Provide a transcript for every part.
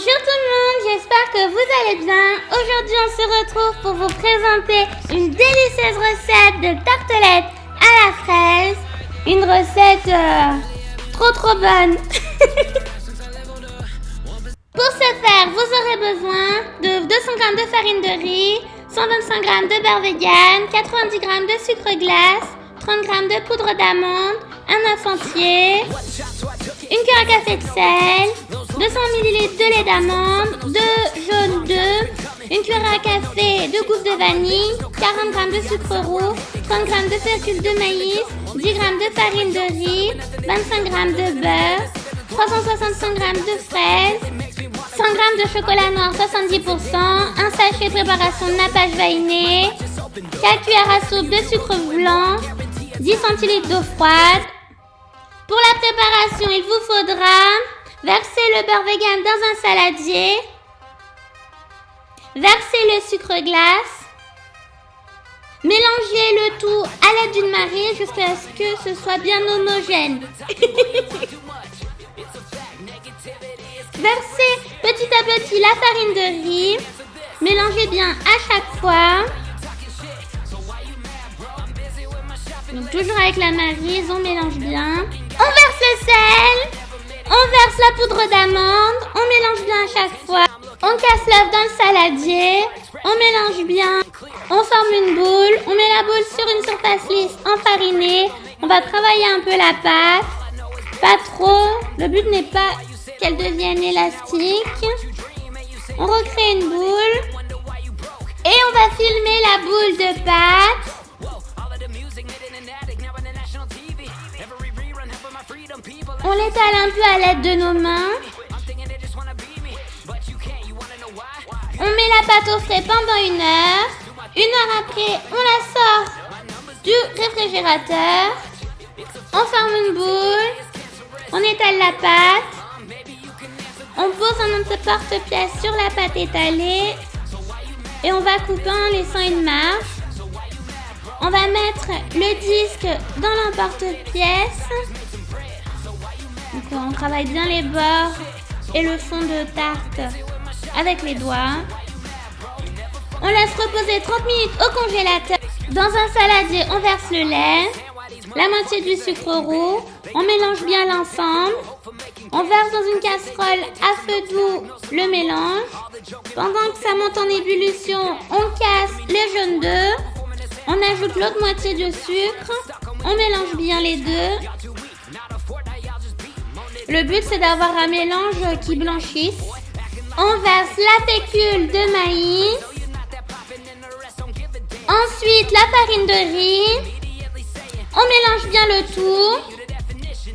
Bonjour tout le monde, j'espère que vous allez bien. Aujourd'hui on se retrouve pour vous présenter une délicieuse recette de tartelette à la fraise. Une recette trop bonne. Pour ce faire, vous aurez besoin de 200 g de farine de riz, 125 g de beurre vegan, 90 g de sucre glace, 30 g de poudre d'amande, un œuf entier, une cuillère à café de sel, 200 ml de lait d'amande, 2 jaunes d'œufs, une cuillère à café de gousse de vanille, 40 g de sucre roux, 30 g de fécule de maïs, 10 g de farine de riz, 25 g de beurre, 365 g de fraises, 100 g de chocolat noir 70%, un sachet de préparation de nappage vaniné, 4 cuillères à soupe de sucre blanc, 10 centilitres d'eau froide. Pour la préparation, il vous faudra verser le beurre vegan dans un saladier, verser le sucre glace, mélanger le tout à l'aide d'une marine jusqu'à ce que ce soit bien homogène. Versez petit à petit la farine de riz, mélangez bien à chaque fois. Donc toujours avec la maryse, on mélange bien. On verse le sel, on verse la poudre d'amande, on mélange bien à chaque fois. On casse l'œuf dans le saladier, on mélange bien, on forme une boule, on met la boule sur une surface lisse enfarinée. On va travailler un peu la pâte, pas trop, le but n'est pas qu'elle devienne élastique. On recrée une boule et on va filmer la boule de pâte. On l'étale un peu à l'aide de nos mains. On met la pâte au frais pendant 1 heure. 1 heure après, on la sort du réfrigérateur. On forme une boule. On étale la pâte. On pose un porte-pièce sur la pâte étalée. Et on va couper en laissant une marge. On va mettre le disque dans l'emporte-pièce. Donc on travaille bien les bords et le fond de tarte avec les doigts. On laisse reposer 30 minutes au congélateur. Dans un saladier, on verse le lait, la moitié du sucre roux. On mélange bien l'ensemble. On verse dans une casserole à feu doux le mélange. Pendant que ça monte en ébullition, on casse les jaunes d'œufs. On ajoute l'autre moitié de sucre. On mélange bien les deux. Le but, c'est d'avoir un mélange qui blanchisse. On verse la fécule de maïs. Ensuite, la farine de riz. On mélange bien le tout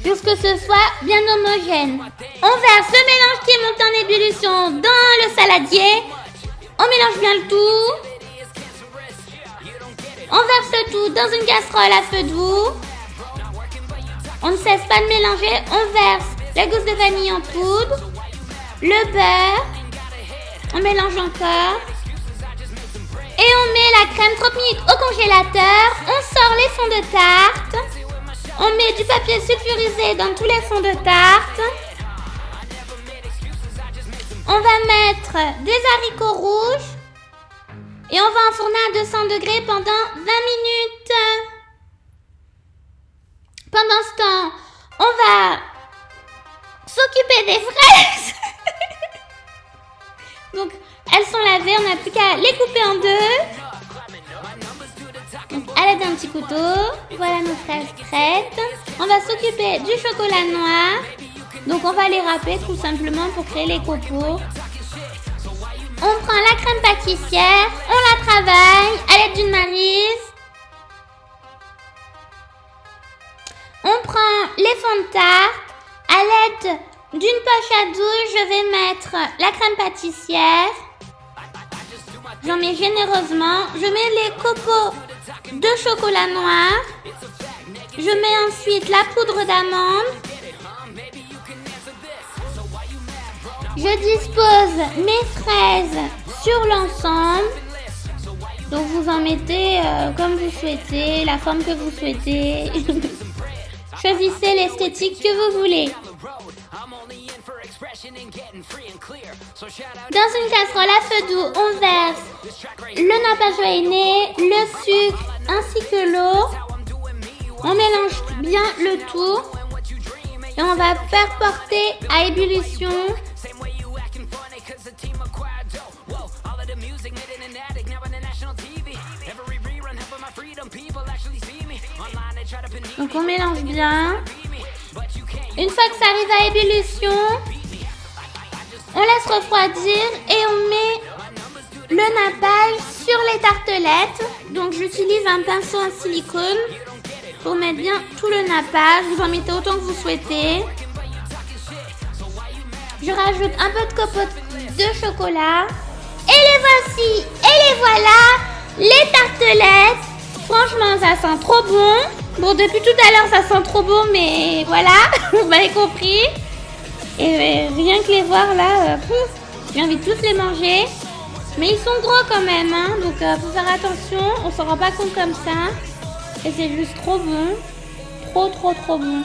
jusqu'à ce que ce soit bien homogène. On verse le mélange qui monte en ébullition dans le saladier. On mélange bien le tout. On verse le tout dans une casserole à feu doux. On ne cesse pas de mélanger. On verse la gousse de vanille en poudre, le beurre, on mélange encore et on met la crème 30 minutes au congélateur. On sort les fonds de tarte, on met du papier sulfurisé dans tous les fonds de tarte. On va mettre des haricots rouges et on va enfourner à 200 degrés pendant 20 minutes. Pendant ce temps, on va s'occuper des fraises. Donc, elles sont lavées, on n'a plus qu'à les couper en deux. Donc, à l'aide d'un petit couteau, voilà nos fraises prêtes. On va s'occuper du chocolat noir. Donc, on va les râper tout simplement pour créer les copeaux. On prend la crème pâtissière, on la travaille à l'aide d'une maryse. On prend les fonds de tarte. À l'aide d'une poche à douille, je vais mettre la crème pâtissière. J'en mets généreusement. Je mets les copeaux de chocolat noir. Je mets ensuite la poudre d'amande. Je dispose mes fraises sur l'ensemble. Donc vous en mettez comme vous souhaitez, la forme que vous souhaitez. Choisissez l'esthétique que vous voulez. Dans une casserole à feu doux, on verse le nappage veiné, le sucre ainsi que l'eau. On mélange bien le tout et on va faire porter à ébullition. Donc on mélange bien. Une fois que ça arrive à ébullition, on laisse refroidir et on met le nappage sur les tartelettes. Donc j'utilise un pinceau en silicone pour mettre bien tout le nappage. Vous en mettez autant que vous souhaitez. Je rajoute un peu de copeaux de chocolat. Et les voici, et les voilà, les tartelettes. Franchement, ça sent trop bon. Bon, depuis tout à l'heure, ça sent trop bon, mais voilà, vous m'avez compris. Et rien que les voir là, j'ai envie de tous les manger. Mais ils sont gros quand même, hein, donc faut faire attention, on s'en rend pas compte comme ça. Et c'est juste trop bon, trop bon.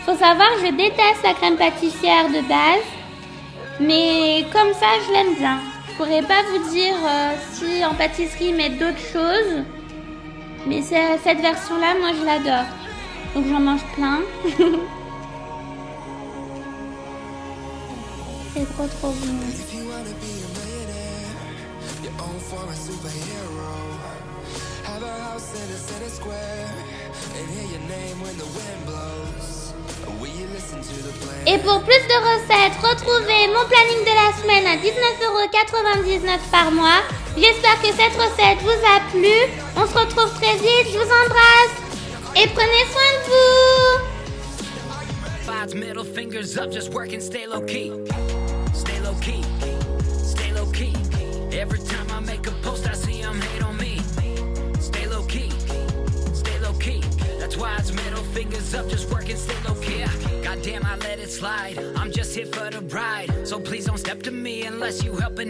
Faut savoir, je déteste la crème pâtissière de base, mais comme ça, je l'aime bien. Je pourrais pas vous dire si en pâtisserie ils mettent d'autres choses, mais cette version-là, moi je l'adore. Donc j'en mange plein. C'est trop bon. Et pour plus de recettes, retrouvez mon planning de la semaine à 19,99 € par mois. J'espère que cette recette vous a plu. On se retrouve très vite. Je vous embrasse et prenez soin de vous. Five middle fingers up, just working, stay low key. Stay low key. Stay low key. Every time I make a post, I see them hate on me. Stay low key. Stay low key. That's why it's middle fingers up, just working, stay low key. Goddamn, I let it slide. I'm just here for the ride. So please don't step to me unless you helping.